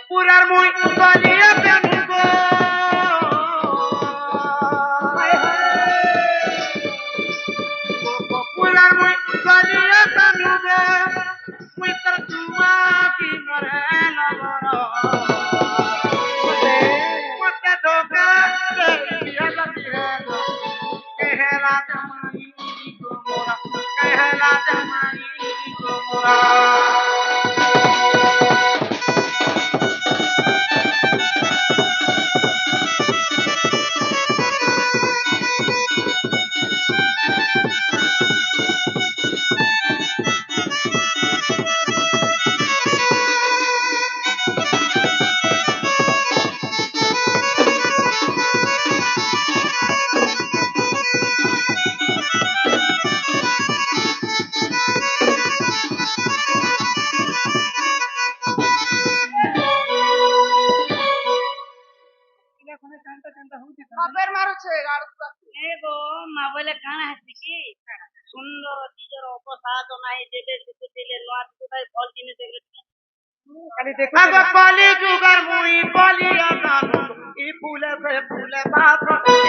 পুরার মুই বলিয়া কেন গো পুরার মুই বলিয়া কেন গো মুই তোর তুয়া কি মরে লগর মতে ধোকা দে বিয়া দিহে গো কেহেলা জমাই গো মোরা কেহেলা জমাই গো মোরা খবর মারুছে এগো মা বলে কাଣା হেছি কি সুন্দর নিজের অবসাদ নাই দেবে কিছু দিলে নয় কোথায় ফল জিনিস দেবে খালি দেখো আগে বলি যুগার মুই বলিয়া জানো ই ফুলে বাপ ই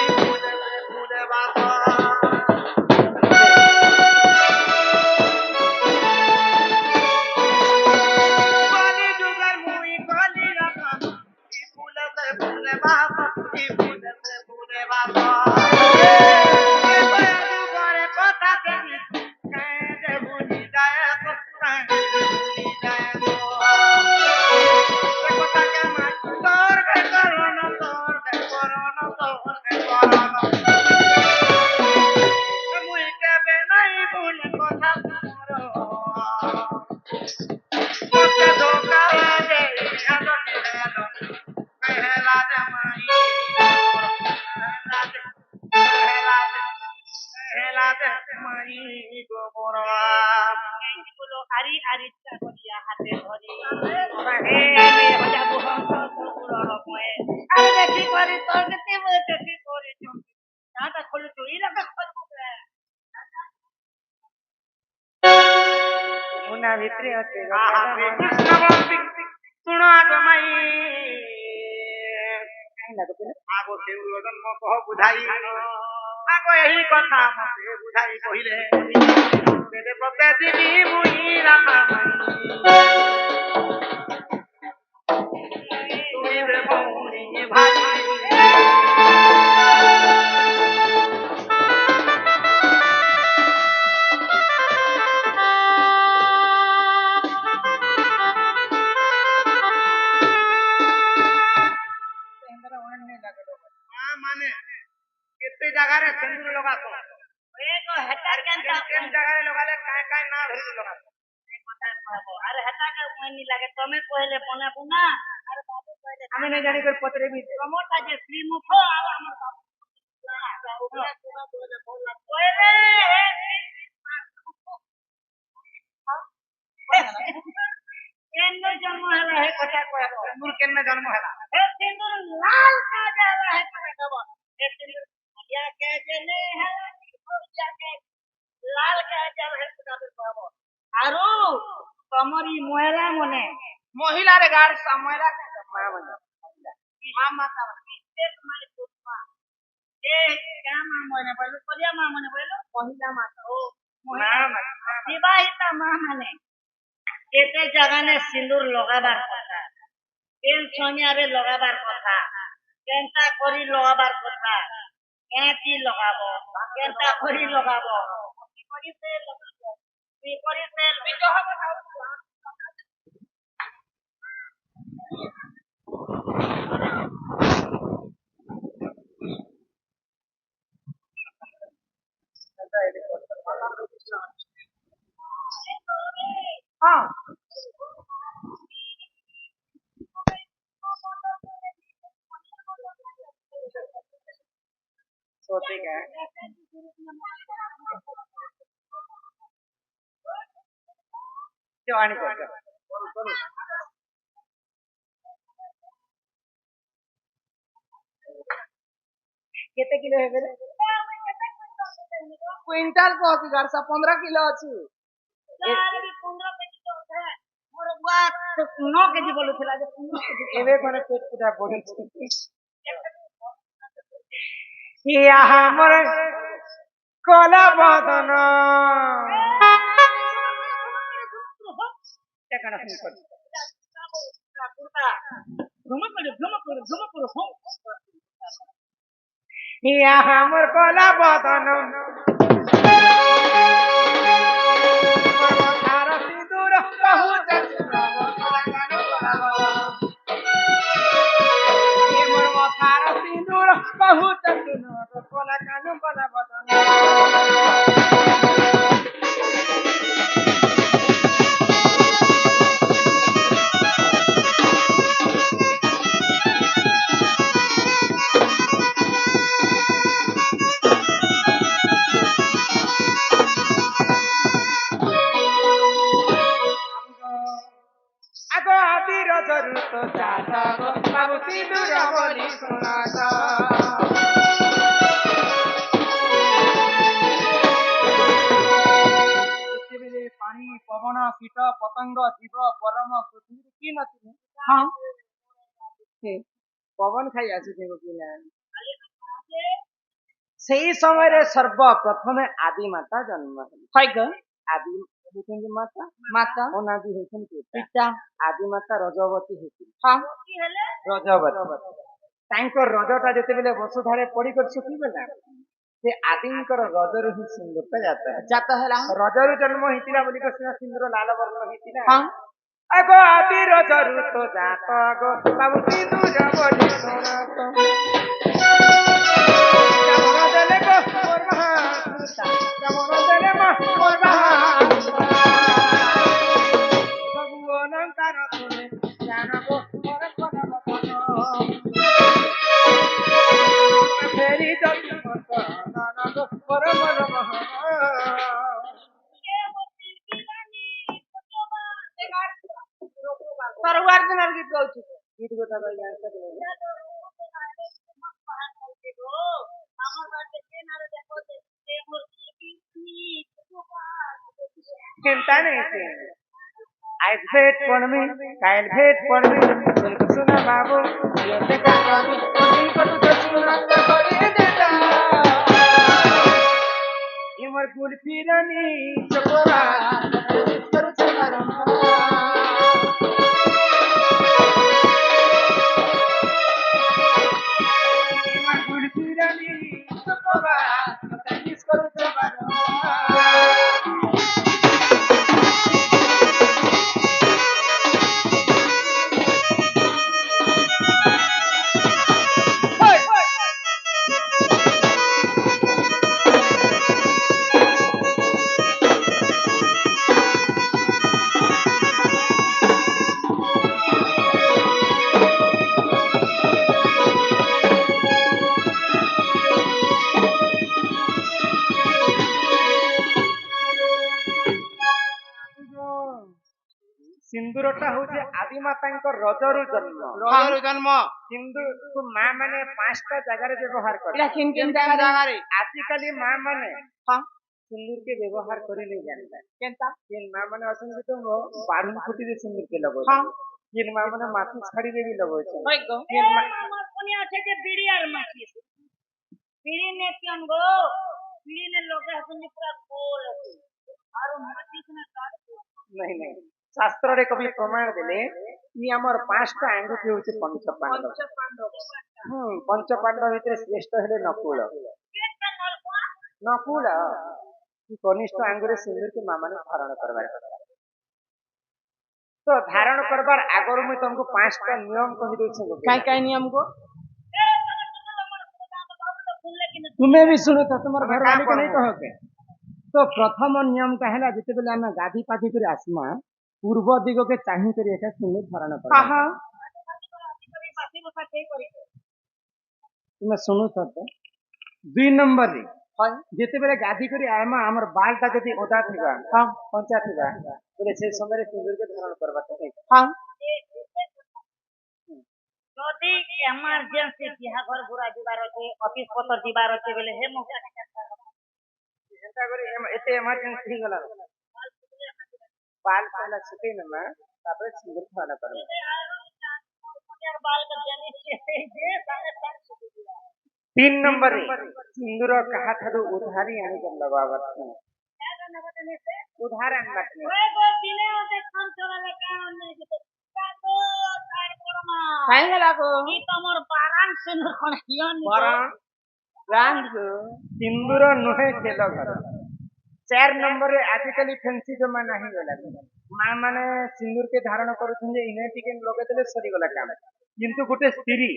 ফুলে বাপ বলি যুগার মুই বলিয়া জানো ই ফুলে বাপ ই ফুলে বাপ যুগরে কথা দেখি কেঁদে ভুলি যায় তো ভুলি যায় তো কথাকে মাই তোর গে করোনা মুই কেবে নাই ভুলে কথা তোমার মতে ধোকা দে হেলো কেহেলা জমাই কেহেলা জমাই গো মোরা বলো আরি আরিটা করিয়া হাতে ধরি হে হজা বুহন্ত সকুরর ময়ে আরে দেখি করি তোর কেতে বলতে কি করি তুমি নাটা খোলো তো ইলাকা খোলো মুনা ভিতরে আছে কৃষ্ণ বন্দি শুনো আগমাই আগো দেউল জন্ম কহ বুঝাই আগো এই কথা মতে বুঝাই কহিলে তেরে পতে দিবি মুই রামাই তুই রে মৌনি ভাই মানে কেতে জায়গারে সিন্দুর লগাতো এগো হেটা কেনটা কেন জায়গারে লগালে কায় কায় না ধরি লগাতো আরে হেটাকে মনি লাগে তুমি কইলে বনাবো না আরে বাবু কইলে আমি না জানি কই পত্রে বি প্রমোটা যে শ্রীমুখ আর আমার বাবু কইলে কেন জন্ম হলা হে কথা কইব সিন্দুর কেনে জন্ম হেলা हे सिंदूर लाल का जाला है कब हे सिंदूर या के जने है या के लाल का जाला है कब आरो तमरी मोहला मने মহিলা রে গার সময়রা মা বলে মা মাতা एक माय पुष्पा ए क्या मां मने बोलो कलिया मां मने बोलो महिला माता ओ মা विवाहिता मां मने एते जगह ने सिंदूर लगाबार কথা কেন সোনিয়ারে লগাবার কথা কেনটা করি লগাবার কথা কেঁচি লগাবো কেনটা করি লগাবো কি করিতে লগাবো কি করিতে বিজহ हां सोते क्या जवानी को केते किलो है बेले क्विंटल को की गार सा 15 किलो अछि यार भी 15 किलो है मोर बुआ 9 কেজি বলୁଥିଲା ଯେ 15 କେଜି ଏବେ କଣ ପେଟ ପୂଜା ବଢିଛି ଇହା ଆମର କଲା ବଦନ କଣ ইয়া আমার কলা বদন তার সিঁদুর বহু মোর মথার সিঁদুর বহু কলা কানু কলা বদন আগো আদির জরুত জাত বাবু সিঁদুর বলি শোনাত পৃথিবীরে পানি পবন কীট পতঙ্গ জীব পরম পৃথিবীরে কি নথিলে ହଁ পবন খাই আসুছে গোপিলা সেই সময়ের সর্বপ্রথমে আদি মাতা জন্ম হল ହଇଗ আদি হয়েছেন মাতা ମାତା অনাদি হয়েছেন পিতা ପିତା আদি মাতা রজবতী হয়েছিল ହଁ ରଜବତୀ ତାଙ୍କର ରଜଟା ଯେତେବେଳେ ବସୁଧାରେ ପଡିକରି ଶୁଖିଗଲା ସେ ଆଦିଙ୍କର ରଜରୁ ହିଁ ସିନ୍ଦୁରଟା ଜାତ ହେଲା। ଜାତ ହେଲା ରଜରୁ ଜନ୍ମ ହେଇଥିଲା ବୋଲି ସିନା ସିନ୍ଦୁର ଲାଲ ବର୍ଣ୍ଣ ହେଇଥିଲା ହଁ ଆଗ ଆଦି ରଜରୁ ତ ଜାତ ଆଗ ବାବୁ ସିନ୍ଦୁର ବୋଲି ଶୁଣାତ କେମନ ଦେଲେ ଗୋ ମୋର ମହାସୁତା କେମନ ଦେଲେ ମା ମୋର ମହାସୁତା ସବୁ ଅଲଙ୍କାର ତୁମେ ଜାଣବ ମୋର କନକ ফেরি ସରୱାର ଦିନ ଗୀତ ଗାଉଛୁ ଗୀତ କଥା চিন্তা নেই আজ ভেট পড়মি কাল ভেট পড়মি শুনা বাবু ইমর ফুল ফিরানি চকরা ইমর ফুল ফিরানি চকরা মিস করতে পারো ସିନ୍ଦୁରଟା ହଉଛି ଆଦିମାତାଙ୍କ ରଜରୁ ଜନ୍ମ ସିନ୍ଦୁରକୁ ମା ମାନେ 5ଟା ଜାଗାରେ ବ୍ୟବହାର ଏଇଟା କରେ କିନ୍ କିନ୍ ଜାଗାରେ ଆଜିକାଲି ମା ମାନେ ହଁ ସିନ୍ଦୁରকে ବ୍ୟବହାର କରି ନେଇ ଜାଣିଲା କେନ୍ତା କିନ୍ ମା ମାନେ ଅଛନ୍ତି ତ ବାଢୁ ଫୁଟିରେ ସିନ୍ଦୁରକେ ଲଗାଉ ହଁ କିନ୍ ମା ମାନେ ମାଟି ଛାଡିରେ ବି ଲଗାଉଛନ୍ତି ହଇଗ আমার কোনি আছে যে বিড়ি আর মাছি বিড়ি নে কেন গো বিড়ি নে লগে হাসনি পুরা গোল আছে আর মাছি না কাট नहीं नहीं शास्त्र कवि प्रमाण देले इ हमर 5टा आंगुठी होचे पंच पांडव पंच पांडव भितर श्रेष्ठ हेले नकुल पेट नलको नकुल कि कनिष्ठ आंगुरे सिंदूर के मामाने धारण करबार तो धारण करबार आगर मैं तुमको 5टा नियम कहि दे छी काय नियम को तुम्हें भी सुनो तो तुम्हार घर वाले को नहीं कहो के तो प्रथम नियम का है जिते बेले हम गाधी पाधी कर आसमा पूर्व दिग के चाही कर एका सिंदूर धारण कर हां तुम सुनो तो 2 नंबर रे जिते बेले गाधी कर आमा हमर बाल ता जदी ओदा थिबा हां पंचा थिबा बोले से समय रे सिंदूर के धारण करबा तो हां যদি এমার্জেন্সি বিহা ঘর ঘুরা যাবার আছে অফিস পত্র দিবার আছে বলে হে মৌকা एते इमरजेंसी गला बाल पहला छुटे न তারপরে সিন্দুর খাওয়ানো করবে। बाल का जनी जे सारे सारे छुटी दिया 3 नंबर सिंदूर कहा था उधारी आने जब लगावत है क्या करना बताने से उधार आनबत में ओए गो दिने होते काम चला ले काम नहीं के काको तार कोरमा काहे गला को ई तमर बारान से न कोन हियन बरा ब्रांड सिंदूर नुहे खेल घर 4 नंबर आजिकली फैंसी जमाना ही गला मां माने सिंदूर के धारण करूछन जे इने टिके लगे देले सरी गला काम किंतु गोटे स्त्री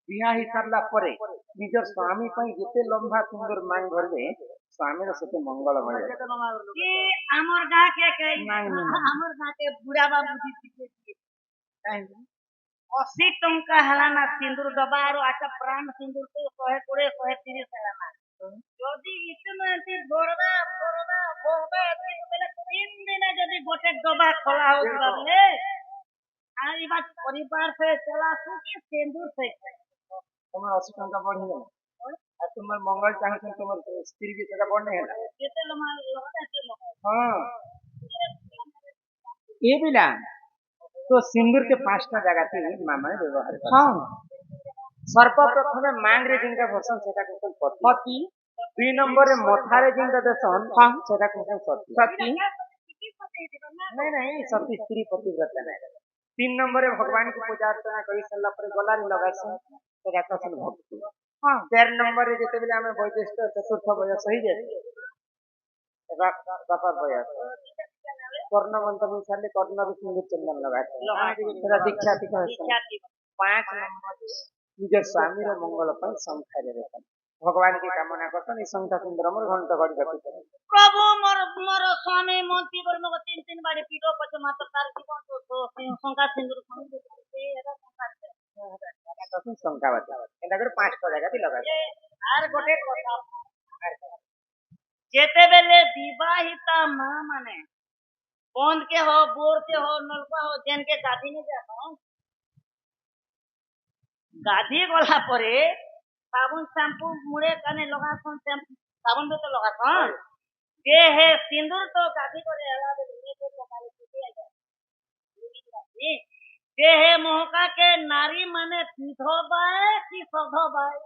बिहा ही सारला परे निजर स्वामी पई जेते लंबा सुंदर मांग भरबे स्वामी रो सेते मंगलमय ई हमर गा के नहीं, नहीं। हमर गा के बुढ़ा बाबू जी के काहे 80 टंका हलाना सिंदूर डब्बा और अच्छा प्राण सिंदूर तो 120 130 हलाना যদি ইতিমধ্যে বড়দা বড়দা বড়দা বলে 3 দিনে যদি গোটে ডবা খোলা হোক বলে আর এবার পরিবার से चला सुखी सिंदूर से তোমার 80 টাকা বড় হলো আর তোমার মঙ্গল চাহছেন তোমার স্ত্রী কি সেটা বড় নেই যেতে লমা লগা চলো হ্যাঁ এ বিলা তো সিন্দুর के 5টা জায়গাতে মামা ব্যবহার করে হ্যাঁ সর্বপ্রথমে মাংরে জিনকা ভর্সন সেটা কোন পতি 2 নম্বরে মথারে জিনকা দেশন হ্যাঁ সেটা কোন সতী সতী नहीं नहीं सती स्त्री पतिव्रता नहीं 3 नंबर भगवान की पूजा अर्चना करी सल्ला पर गलारी लगासन सेटा कसन भक्ति हां 4 नंबर जेते बेले हमें वैशिष्ट चतुर्थ बयस सही जाते बापर बयस कर्ण मंत्र में साले कर्ण रे सिंदूर चंदन लगाते सेटा दीक्षा टिका 5 नंबर निजर स्वामी रो मंगल पर संख्या देते भगवान की कामना करतन ई संख्या सुंदर हमर घंटा घड़ी रखते प्रभु मोर मोर स्वामी मंत्री बर मग 3 बारे पीडो पच मात्र तार जीवन तो संका सिंदूर कोन दे एरा संका तो संख्या बता एटा कर 5टा जगह भी लगा आर गोटे কথা जेते बेले विवाहिता मां माने बंद के हो बोर के हो नलका हो जेन के गादी ने जाओ गादी गला परे साबुन शैम्पू मुड़े कने लगासन साबुन तो लगासन के हे सिंदूर तो गादी करे हला दे तो लगाले छुटी आ जाए के हे मोहका के नारी माने पीठो बाए कि सधो बाए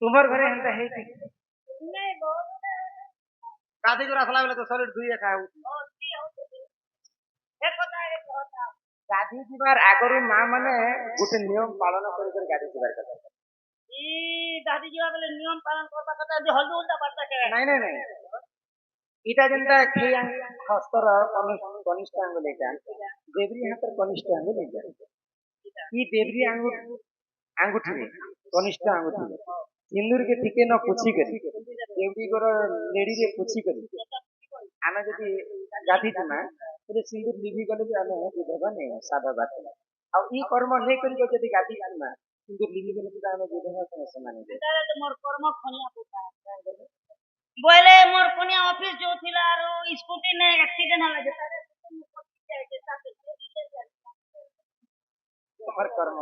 तुम्हार घरे हंता है कि नहीं गो गादी जो रखला बेले तो सॉलिड दुई खाए गादी जीवार आगरु मां माने गुटे नियम पालन करी गादी जीवार कथा ई गादी जीवा बेले नियम पालन करता करता जे हल्दी उल्टा पड़ता के नहीं इटा जनता खेया हस्तर कनिष्ठ अंगुल एटा देवरी हातर कनिष्ठ अंगुल एटा ई देवरी अंगूठी में कनिष्ठ अंगूठी में सिंदूर के ठीके न पुछी करी देवरी गोर लेडी रे पुछी करी आमे जदी गाधी तमा तो सिंदूर लिभि गले भी आमे विधवा नहीं सादा बात है और ई कर्म नहीं करी जदी गाधी तमा सिंदूर लिभि गले तो आमे विधवा से समान दे तारे मोर कर्म खनिया पुता बोले मोर कोनिया ऑफिस जो थिला रो स्कूटी ने एक्सीडेंट हला जे तारे जाय के साथ हर कर्म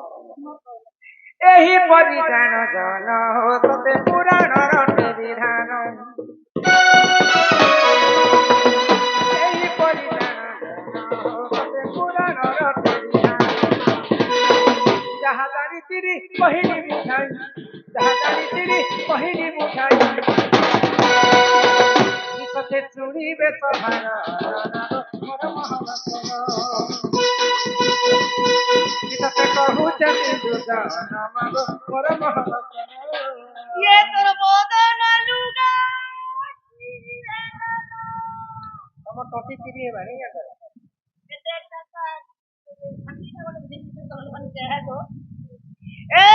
एही परिधान जन हो तते पुराण रटे विधान एही परिधान जन हो तते पुराण रटे विधान जहाँ दारी तिरी पहिली मुठाई जहाँ दारी तिरी पहिली मुठाई सते चुड़ी बेसहार मोर महालक्ष्मी कितते कहू चली दुजाना मागो मोर महालक्ष्मी ये तोर बदन लुगा हम टोटी तिरी है भाई यार देखता था ठंडी का वाला दिन तो बन गया है तो ए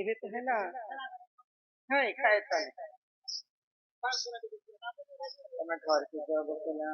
ଏବେ ତ ହେଲା ହଁ ଖାଏ ତାହେଲେ ତମେ ଘରକୁ ଯାଅ ବସିଲା